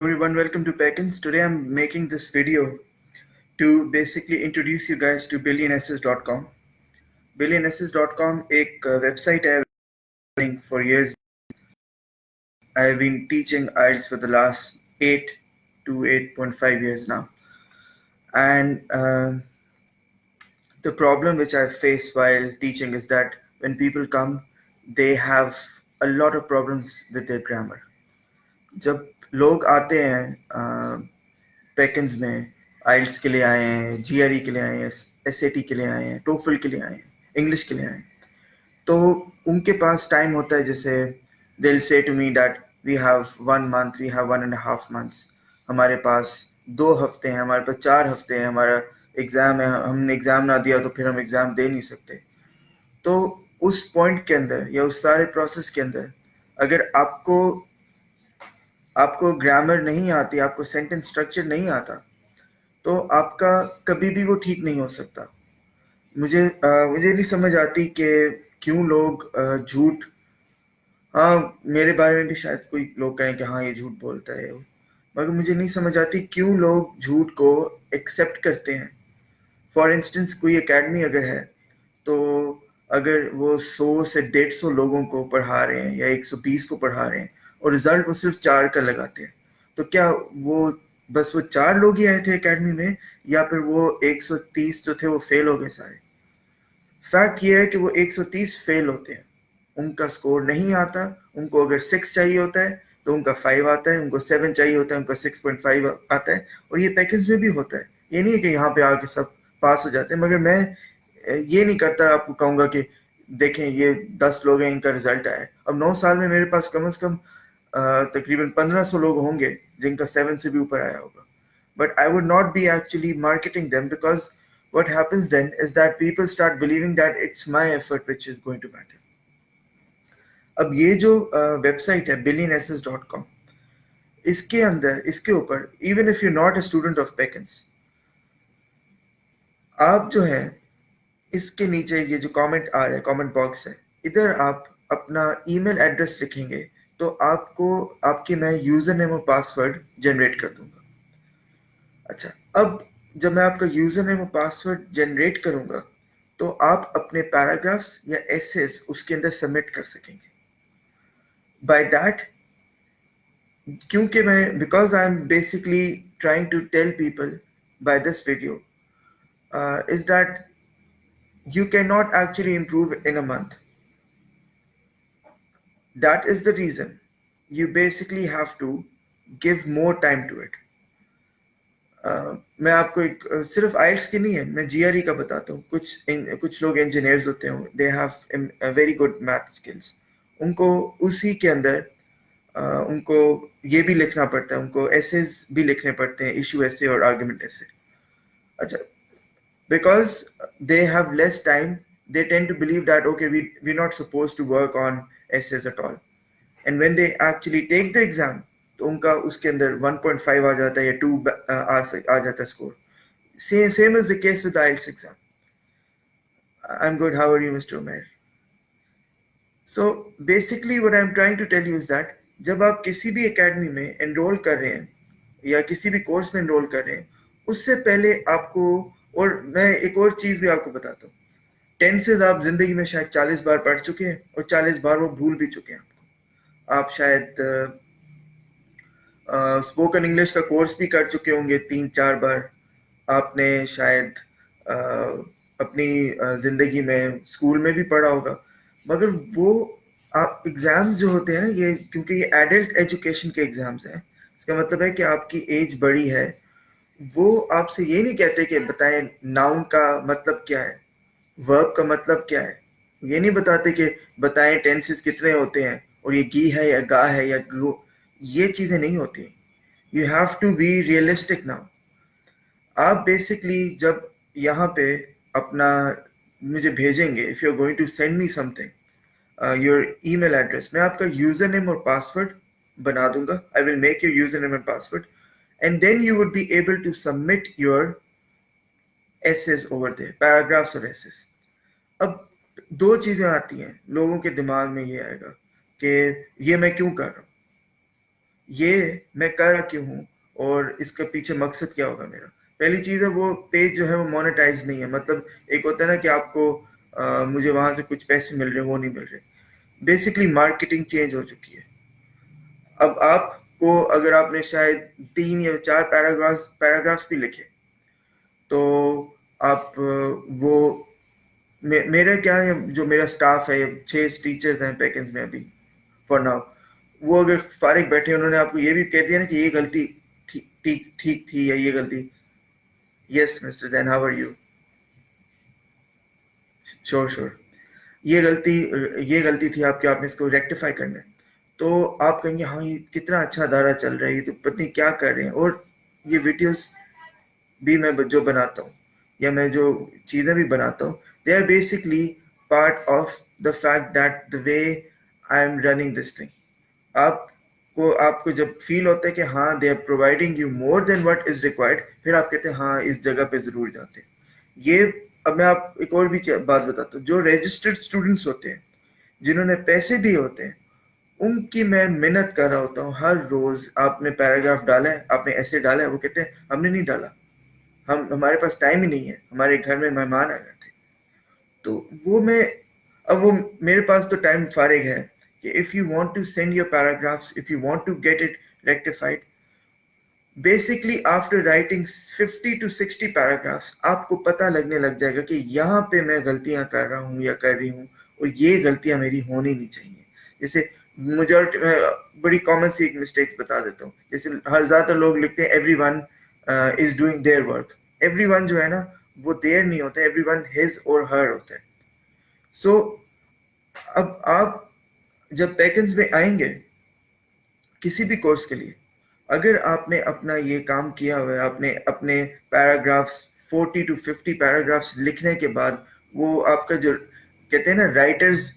Everyone, welcome to Peckins. Today I'm making this video to basically introduce you guys to billionSS.com. BillionSS.com एक website है running for years. I've been teaching IELTS for the last 8 to 8.5 years now. And the problem which I face while teaching is that when people come, they have a lot of problems with their grammar. जब लोग आते हैं पैकेंस में आइल्स के लिए आए हैं, GRE के लिए आए हैं, एसएटी के लिए आए हैं, टोफल के लिए आए हैं, इंग्लिश के लिए आए हैं, तो उनके पास टाइम होता है जैसे they will say to me that we have 1 month, we have 1.5 months, हमारे पास 2 हफ्ते हैं, हमारे पास 4 हफ्ते हैं, हमारा एग्ज़ाम है, हमने एग्ज़ाम ना दिया तो फिर हम एग्ज़ाम दे नहीं सकते। तो उस पॉइंट के अंदर या उस सारे प्रोसेस के अंदर अगर आपको ग्रामर नहीं आती, आपको सेंटेंस स्ट्रक्चर नहीं आता, तो आपका कभी भी वो ठीक नहीं हो सकता। मुझे नहीं समझ आती कि क्यों लोग झूठ, हाँ मेरे बारे में भी शायद कोई लोग कहें कि हाँ ये झूठ बोलता है, मगर मुझे नहीं समझ आती क्यों लोग झूठ को एक्सेप्ट करते हैं। फॉर इंस्टेंस कोई एकेडमी अगर है तो अगर वो 100 से 150 लोगों को पढ़ा रहे हैं या 120 को पढ़ा रहे हैं और रिजल्ट वो सिर्फ 4 का लगाते हैं, तो क्या वो बस वो 4 लोग ही आए थे एकेडमी में या फिर वो 130 जो थे वो फेल हो गए सारे? फैक्ट ये है कि वो 130 फेल होते हैं, उनका स्कोर नहीं आता। उनको अगर 6 चाहिए होता है तो उनका 5 आता है, उनको 7 चाहिए होता है उनका 6.5 आता है। और ये पैकेज में भी होता है, ये नहीं है कि यहाँ पे आके सब पास हो जाते हैं। मगर मैं ये नहीं करता, आपको कहूँगा कि देखें ये 10 लोग हैं इनका रिजल्ट आया है। अब 9 साल में मेरे पास कम से कम तकरीबन 1500 लोग होंगे जिनका 7 से भी ऊपर आया होगा, but I would not be actually marketing them, because what happens then is that people start believing that it's my effort which is going to matter. अब ये जो वेबसाइट है billionSS.com, इसके अंदर इसके ऊपर even if you not a student of पैकेंस, आप जो है इसके नीचे ये जो कमेंट आ रहा है, कमेंट बॉक्स है, इधर आप अपना ईमेल एड्रेस लिखेंगे तो आपकी मैं यूजर नेम और पासवर्ड जनरेट कर दूंगा। अच्छा, अब जब मैं आपका यूजर नेम और पासवर्ड जनरेट करूंगा तो आप अपने पैराग्राफ्स या एसेस उसके अंदर सबमिट कर सकेंगे। बाय दैट, क्योंकि मैं because I am basically trying to tell people by this video is that you cannot actually improve in a month. That is the reason you basically have to give more time to it. मैं आपको एक सिर्फ आइल्स की नहीं है, मैं GRE का बताता हूँ। कुछ लोग इंजीनियर्स होते हैं, they have very good math skills, उनको उसी के अंदर उनको ये भी लिखना पड़ता है, उनको एसेज भी लिखने पड़ते हैं, इशू एसे और आर्गुमेंट एसे। अच्छा, because they have less time, they tend to believe that okay, we're not supposed to work on essays at all, and when they actually take the exam तो उनका उसके अंदर 1.5 आ जाता है या 2 आ जाता है score. same is the case with the IELTS exam. I'm good, how are you Mr. Umair? So basically what I'm trying to tell you is that जब आप किसी भी एकेडमी में एनरोल कर रहे हैं या किसी भी कोर्स में एनरोल कर रहे हैं, उससे पहले आपको, और मैं एक और चीज़ भी आपको बताता हूँ, टेंसेज आप जिंदगी में शायद 40 बार पढ़ चुके हैं और 40 बार वो भूल भी चुके हैं। आप शायद स्पोकन इंग्लिश का कोर्स भी कर चुके होंगे 3-4 बार। आपने शायद अपनी ज़िंदगी में स्कूल में भी पढ़ा होगा, मगर वो आप एग्ज़ाम्स जो होते हैं ना, ये क्योंकि ये एडल्ट एजुकेशन के एग्ज़ाम्स हैं, इसका मतलब है कि आपकी एज बड़ी है। वो आपसे ये नहीं कहते कि बताएं नाउन का मतलब क्या है, वर्ब का मतलब क्या है, ये नहीं बताते कि बताएं टेंसेस कितने होते हैं और ये गी है या गा है या गो, ये चीज़ें नहीं होती। You have to be realistic now. आप बेसिकली जब यहाँ पे अपना मुझे भेजेंगे, if you are going to send me something, your email address, मैं आपका यूज़र नेम और पासवर्ड बना दूंगा। I will make your user name and password, and then you would be able to submit your essays over there, paragraphs और essays. अब 2 चीज़ें आती हैं लोगों के दिमाग में, ये आएगा कि ये मैं क्यों कर रहा हूँ, ये मैं कर रहा क्यों हूँ और इसके पीछे मकसद क्या होगा मेरा। पहली चीज़ है वो पेज जो है वो मोनेटाइज नहीं है, मतलब एक होता है ना कि आपको मुझे वहां से कुछ पैसे मिल रहे, वो नहीं मिल रहे। बेसिकली मार्केटिंग चेंज हो चुकी है। अब आपको अगर आपने शायद 3 या 4 पैराग्राफ्स भी लिखे, तो आप वो मेरा क्या है, जो मेरा स्टाफ है, 6 टीचर्स हैं पैकेज में अभी फॉर नाउ, वो अगर फारिग बैठे उन्होंने आपको ये भी कह दिया ना कि ये गलती ठीक ठीक ठीक थी या ये गलती, yes mister Jain how are you, sure sure, ये गलती थी आपकी, आपने इसको रेक्टिफाई करना है। तो आप कहेंगे हाँ ये कितना अच्छा अदारा चल रहा है, ये तो पत्नी क्या कर रहे हैं। और ये वीडियोस भी मैं जो बनाता हूँ या मैं जो चीज़ें भी बनाता हूँ, they are basically part of the fact that the way I am running this thing. आपको जब फील होता है कि हाँ they are providing you more than what is required, फिर आप कहते हैं हाँ इस जगह पे जरूर जाते हैं। ये अब मैं आप एक और भी बात बताता हूँ, जो रजिस्टर्ड स्टूडेंट्स होते हैं जिन्होंने पैसे दिए होते हैं, उनकी मैं मेहनत कर रहा होता हूँ हर रोज। आपने पैराग्राफ डाला है, आपने ऐसे डाला है, वो कहते हैं हमने नहीं डाला, हमारे पास टाइम ही नहीं है, हमारे घर में मेहमान आ गए थे। तो वो मैं अब वो मेरे पास तो टाइम फारिग है कि if you want to send your paragraphs, if you want to get it rectified, basically after writing 50 to 60 paragraphs आपको पता लगने लग जाएगा कि यहाँ पे मैं गलतियां कर रहा हूँ या कर रही हूँ, और ये गलतियां मेरी होनी नहीं चाहिए। जैसे मेजॉरिटी, बड़ी कॉमन सी एक मिस्टेक्स बता देता हूँ। जैसे हर ज्यादातर लोग लिखते हैं everyone is doing their work. Everyone जो है ना वो देयर नहीं होता, एवरीवन हिज और हर होता है। सो अब आप जब पैकेज में आएंगे किसी भी कोर्स के लिए, अगर आपने अपना ये काम किया हुआ है, आपने अपने पैराग्राफ्स 40 to 50 पैराग्राफ्स लिखने के बाद, वो आपका जो कहते हैं ना writers,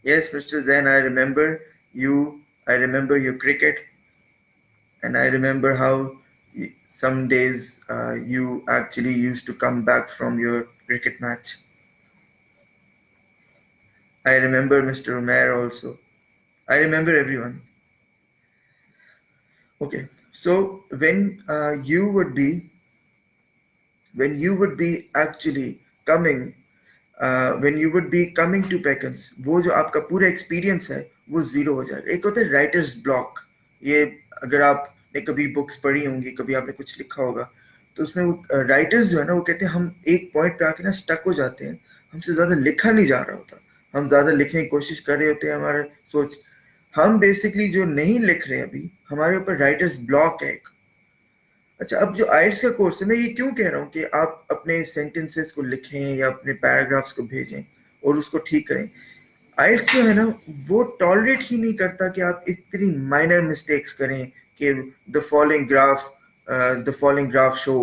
yes mister Jain I remember you, I remember your cricket, and I remember how some days you actually used to come back from your cricket match. I remember Mr. Umair also. I remember everyone. Okay, so when you would be actually coming when you would be coming to Pekins, वो जो आपका पूरा experience है वो zero हो जाएगा। एक होता है राइटर्स ब्लॉक। ये अगर आपने कभी बुक्स पढ़ी होंगी, कभी आपने कुछ लिखा होगा, तो उसमें वो राइटर्स जो है ना वो कहते हैं हम एक पॉइंट पे आके ना स्टक हो जाते हैं, हमसे ज्यादा लिखा नहीं जा रहा होता, हम ज्यादा लिखने की कोशिश कर रहे होते हैं, हमारा सोच, हम बेसिकली जो नहीं लिख रहे हैं अभी, हमारे ऊपर राइटर्स ब्लॉक है एक। अच्छा, अब जो आइल्स का कोर्स है, मैं ये क्यों कह रहा हूँ कि आप अपने सेंटेंसेस को लिखें या अपने पैराग्राफ्स को भेजें और उसको ठीक करें। आइल्स जो है ना वो टॉलरेट ही नहीं करता कि आप इतनी माइनर मिस्टेक्स करें कि the following graph the following graph show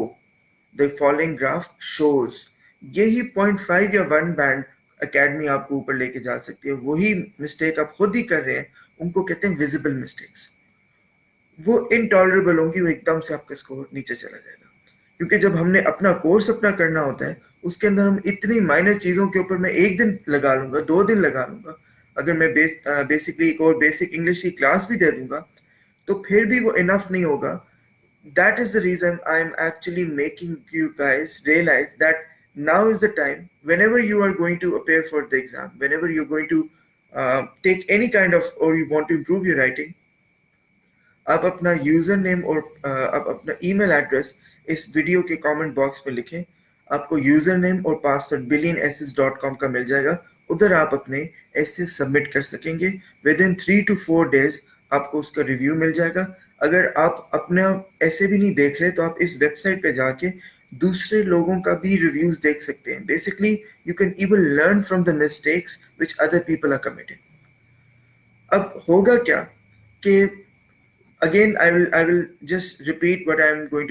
the following graph shows. यही 0.5 या 1 बैंड एकेडमी आपको ऊपर लेके जा सकती है। वही मिस्टेक आप खुद ही कर रहे हैं, उनको कहते हैं विजिबल मिस्टेक्स। वो इनटॉलरेबल होंगी, वो एकदम से आपका स्कोर नीचे चला जाएगा। क्योंकि जब हमने अपना कोर्स अपना करना होता है, उसके अंदर हम इतनी माइनर चीजों के ऊपर मैं 1 दिन लगा लूंगा, 2 दिन लगा लूंगा, अगर मैं बेसिकली एक और बेसिक इंग्लिश की क्लास भी दे दूंगा, तो फिर भी वो इनफ नहीं होगा। That is the reason I am actually making you guys realize that now is the time, whenever you are going to appear for the exam, whenever you're going to take any kind of, or you want to improve your writing, आप अपना user name और आप अपना email address इस video के comment box में लिखें। आपको यूजर नेम और पासवर्ड billionessays.com का मिल जाएगा, उधर आप अपने एसे सबमिट कर सकेंगे। विद इन 3 to 4 डेज आपको उसका रिव्यू मिल जाएगा। अगर आप अपना ऐसे भी नहीं देख रहे तो आप इस वेबसाइट पे जाके दूसरे लोगों का भी रिव्यूज देख सकते हैं। Basically you can even learn from the mistakes which other people are committed. अब होगा क्या कि again I will just repeat what I'm going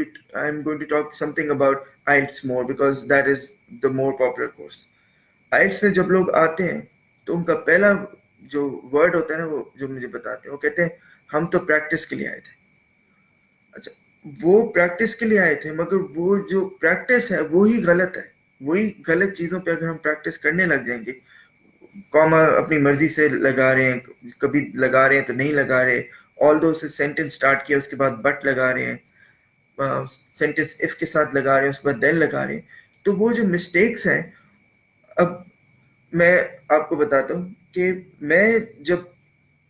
to talk something about IELTS more, because that is the more popular course. IELTS में जब लोग आते हैं तो उनका पहला जो वर्ड होता है ना, वो जो मुझे बताते हैं, वो कहते हैं हम तो प्रैक्टिस के लिए आए थे। अच्छा, वो प्रैक्टिस के लिए आए थे, मगर वो जो प्रैक्टिस है वो ही गलत है। वही गलत चीजों पे अगर हम प्रैक्टिस करने लग जाएंगे, कॉमा अपनी मर्जी से लगा रहे हैं, कभी लगा रहे हैं तो नहीं लगा रहे, ऑल दो से सेंटेंस स्टार्ट किया उसके बाद बट लगा रहे हैं, सेंटेंस इफ के साथ लगा रहे हैं उसके बाद देन लगा रहे हैं। तो वो जो मिस्टेक्स हैं, अब मैं आपको बताता हूँ कि मैं जब,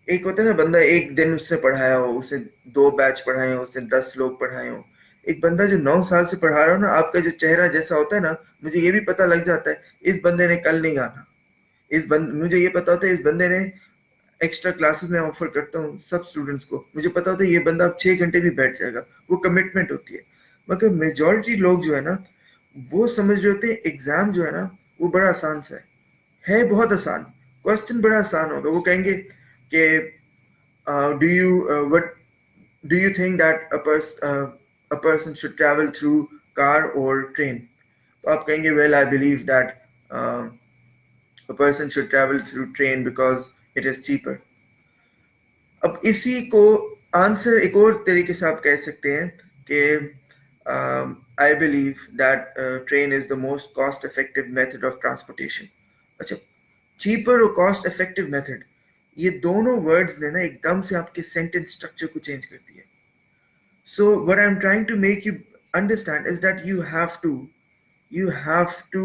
एक होता है ना बंदा एक दिन उससे पढ़ाया हो, उसे 2 बैच पढ़ाए हो, उसे 10 लोग पढ़ाए हो, एक बंदा जो 9 साल से पढ़ा रहा हो ना, आपका जो चेहरा जैसा होता है ना, मुझे ये भी पता लग जाता है इस बंदे ने कल नहीं आना, मुझे ये पता होता है इस बंदे ने एक्स्ट्रा क्लासेस में ऑफर करता हूँ सब स्टूडेंट्स को, मुझे पता होता है ये बंदा अब 6 घंटे भी बैठ जाएगा, वो कमिटमेंट होती है। मगर मेजोरिटी लोग जो है ना, वो समझ रहे होते हैं एग्जाम जो है ना वो बड़ा आसान सा है बहुत आसान, क्वेश्चन बड़ा आसान होगा, वो कहेंगे कि do you what do you think that a person should travel through car और ट्रेन, तो आप कहेंगे well I believe that a person should travel through train because it is cheaper। अब इसी को आंसर एक और तरीके से आप कह सकते हैं कि I believe that train is the most cost effective method of transportation. अच्छा, चीपर और कॉस्ट इफेक्टिव मेथड, ये दोनों वर्ड्स ने ना एकदम से आपके सेंटेंस स्ट्रक्चर को चेंज कर दिया। So what I am trying to make you understand is that you have to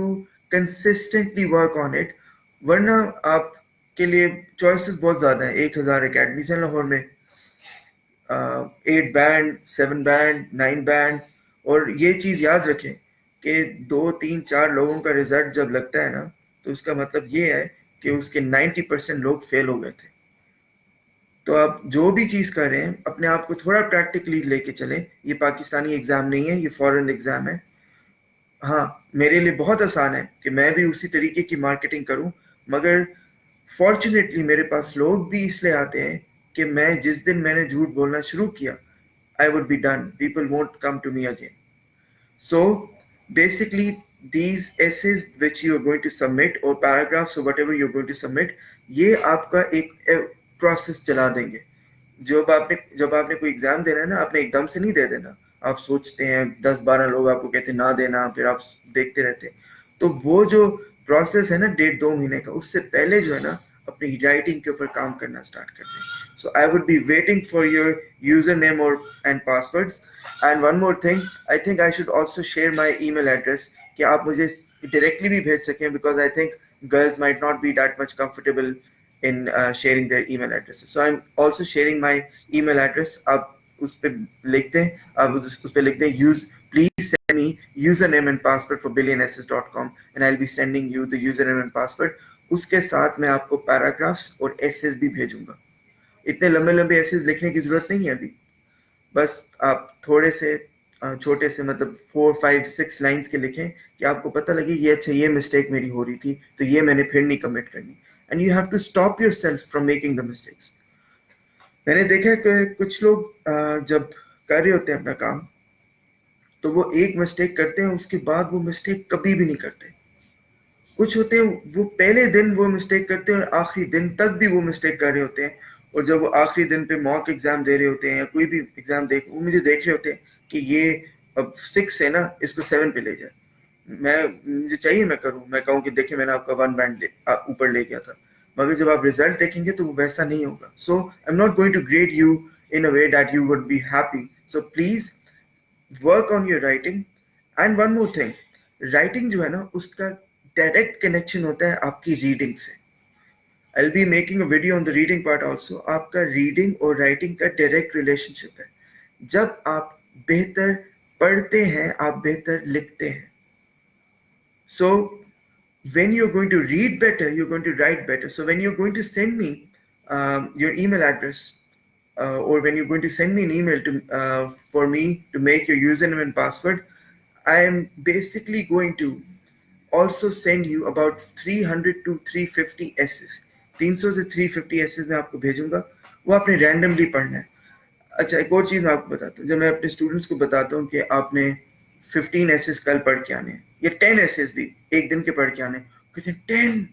consistently work on it, वरना आपके लिए चॉइसेस बहुत ज़्यादा हैं। 1000 अकेडमीज हैं लाहौर में, 8 बैंड, 7 बैंड, 9 बैंड। और ये चीज़ याद रखें कि 2 3 4 लोगों का रिजल्ट जब लगता है ना, तो उसका मतलब ये है कि उसके 90% लोग फेल हो गए थे। तो आप जो भी चीज़ कर रहे हैं अपने आप को थोड़ा प्रैक्टिकली लेके चलें। ये पाकिस्तानी एग्ज़ाम नहीं है, ये फॉरेन एग्ज़ाम है। हाँ, मेरे लिए बहुत आसान है कि मैं भी उसी तरीके की मार्केटिंग करूं, मगर फॉर्चुनेटली मेरे पास लोग भी इसलिए आते हैं कि मैं जिस दिन मैंने झूठ बोलना शुरू किया, I would be done, people won't come to me again. So basically these essays which you are going to submit or paragraphs or whatever you're going to submit, ये आपका एक प्रोसेस चला देंगे। जब आपने कोई एग्जाम देना है ना, आपने एकदम से नहीं दे देना। आप सोचते हैं, 10 12 लोग आपको कहते हैं ना देना, फिर आप देखते रहते हैं। तो वो जो प्रोसेस है ना 1.5 2 महीने का, उससे पहले जो है ना अपनी राइटिंग के ऊपर काम करना स्टार्ट कर दें। So I would be waiting for your user name और and passwords. And one more thing, I think I should also share my email address, कि आप मुझे डायरेक्टली भी भेज सकें, because I think girls might not be that much comfortable in sharing their email addresses. So I'm also sharing my email address. आप उस पे लिखते हैं, आप उस पे लिखते हैं please send me username and password for billionessays.com and I'll be sending you the username and password। उसके साथ मैं आपको पैराग्राफ्स और एसेज भी भेजूंगा। इतने लंबे लंबे एसेज लिखने की जरूरत नहीं है अभी, बस आप थोड़े से छोटे से, मतलब 4 5 6 लाइंस के लिखें कि आपको पता लगे ये अच्छा ये मिस्टेक मेरी हो रही थी, तो ये मैंने फिर नहीं कमिट करनी। And you have to stop yourself from making the mistakes. मैंने देखा है कि कुछ लोग जब कर रहे होते हैं अपना काम, तो वो एक मिस्टेक करते हैं, उसके बाद वो मिस्टेक कभी भी नहीं करते। कुछ होते हैं वो पहले दिन वो मिस्टेक करते हैं और आखिरी दिन तक भी वो मिस्टेक कर रहे होते हैं, और जब वो आखिरी दिन पे मॉक एग्जाम दे रहे होते हैं या कोई भी एग्जाम वो मुझे देख रहे होते हैं कि ये अब 6 है ना, इसको 7 पे ले जाए। मुझे चाहिए मैं करूं, मैं कहूं कि देखिए मैंने आपका 1 बैंड ऊपर ले गया था, मगर जब आप रिजल्ट देखेंगे तो वो वैसा नहीं होगा। So I am not going to grade you in a way that you would be happy. So please work on your writing. And one more thing, writing जो है ना उसका डायरेक्ट कनेक्शन होता है आपकी रीडिंग से। I'll be making a video on the reading part also। आपका reading और राइटिंग का डायरेक्ट रिलेशनशिप है। जब आप बेहतर पढ़ते हैं, आप बेहतर लिखते हैं। So when you're going to read better, you're going to write better। So when you're going to send me your email address, or when you're going to send me an email for me to make your username and password, I am basically going to also send you about 300 to 350 essays। 300 से 350 essays मैं आपको भेजूंगा, वो आपने randomly पढ़ना है। अच्छा, एक और चीज़ मैं आपको बताता हूँ, जब मैं अपने स्टूडेंट्स को बताता हूँ कि आपने 15 essays कल पढ़ के आने हैं या 10 essays भी एक दिन के पढ़ के आने, कहते हैं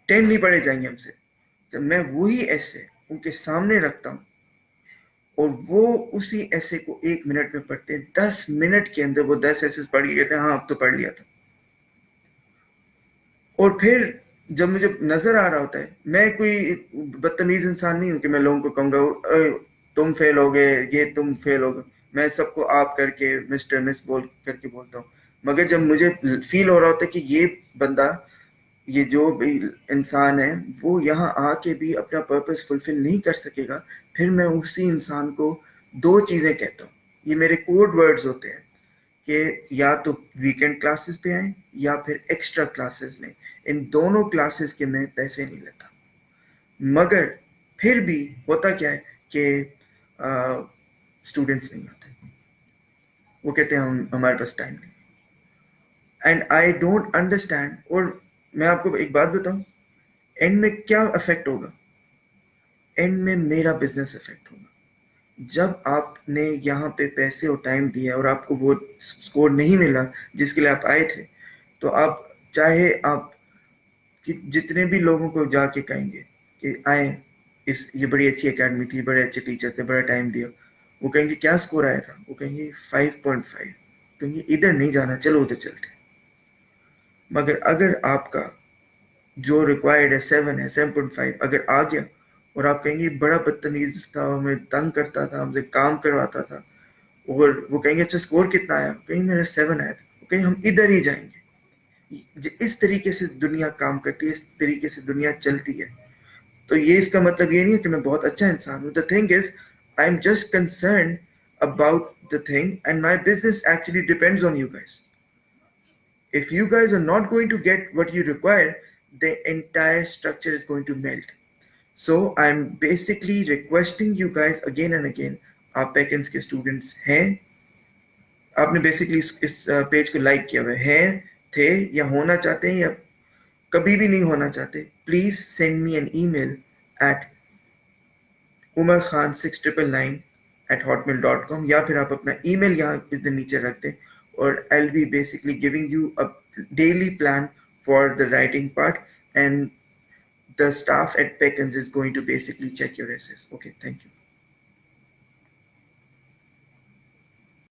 10 नहीं पढ़े जाएंगे हमसे। जब मैं वही ऐसे उनके सामने रखता हूँ और वो उसी ऐसे को 1 मिनट में पढ़ते हैं, 10 मिनट के अंदर वो 10 ऐसे पढ़ के कहते हैं हाँ अब तो पढ़ लिया था। और फिर जब मुझे नजर आ रहा होता है, मैं कोई बदतमीज इंसान नहीं हूँ कि मैं लोगों को कहूंगा "ओए, तुम फेल हो गए, ये तुम फेल हो गए"। मैं सबको आप करके, मिस्टर मिस बोल करके बोलता हूँ। मगर जब मुझे फील हो रहा होता है कि ये बंदा, ये जो भी इंसान है, वो यहाँ आके भी अपना पर्पस फुलफिल नहीं कर सकेगा, फिर मैं उसी इंसान को दो चीजें कहता हूँ। ये मेरे कोड वर्ड्स होते हैं कि या तो वीकेंड क्लासेस पे आए या फिर एक्स्ट्रा क्लासेस लें। इन दोनों क्लासेस के मैं पैसे नहीं लेता। मगर फिर भी होता क्या है कि स्टूडेंट्स नहीं आते। वो कहते हैं हम हमारे पास टाइम नहीं। And I don't understand. और मैं आपको एक बात बताऊं, एंड में क्या इफेक्ट होगा? एंड में मेरा बिजनेस इफेक्ट होगा। जब आपने यहाँ पे पैसे और टाइम दिया और आपको वो स्कोर नहीं मिला जिसके लिए आप आए थे, तो आप चाहे आप कि जितने भी लोगों को जाके कहेंगे कि आए, इस ये बड़ी अच्छी एकेडमी थी, बड़े अच्छे टीचर थे, बड़ा टाइम दिया, वो कहेंगे क्या स्कोर आया था? वो कहेंगे 5.5। कहेंगे इधर नहीं जाना, चलो उधर चलते हैं। मगर अगर आपका जो रिक्वायर्ड है 7 है, 7.5 अगर आ गया, और आप कहेंगे बड़ा बदतमीज था, हमें तंग करता था, हमसे काम करवाता था, और वो कहेंगे अच्छा स्कोर कितना आया? कहेंगे मेरा 7 आया था। वो कहेंगे हम इधर ही जाएंगे। इस तरीके से दुनिया काम करती है, इस तरीके से दुनिया चलती है। तो ये इसका मतलब ये नहीं है कि मैं बहुत अच्छा इंसान हूँ। The thing is, I am just concern about the thing, and my business actually depends on you guys. If you guys are not going to get what you require, the entire structure is going to melt. So I'm basically requesting you guys again and again, आप पैकेंस के students हैं, आपने basically इस page को like किया हुआ है, थे या होना चाहते हैं या कभी भी नहीं होना चाहते, please send me an email at umarkhan6999@hotmail.com, या फिर आप अपना ईमेल यहाँ इस दिन नीचे रख दें, और I'll be basically giving you a daily plan for the writing part, and the staff at Peckens is going to basically check your essays. Okay, thank you.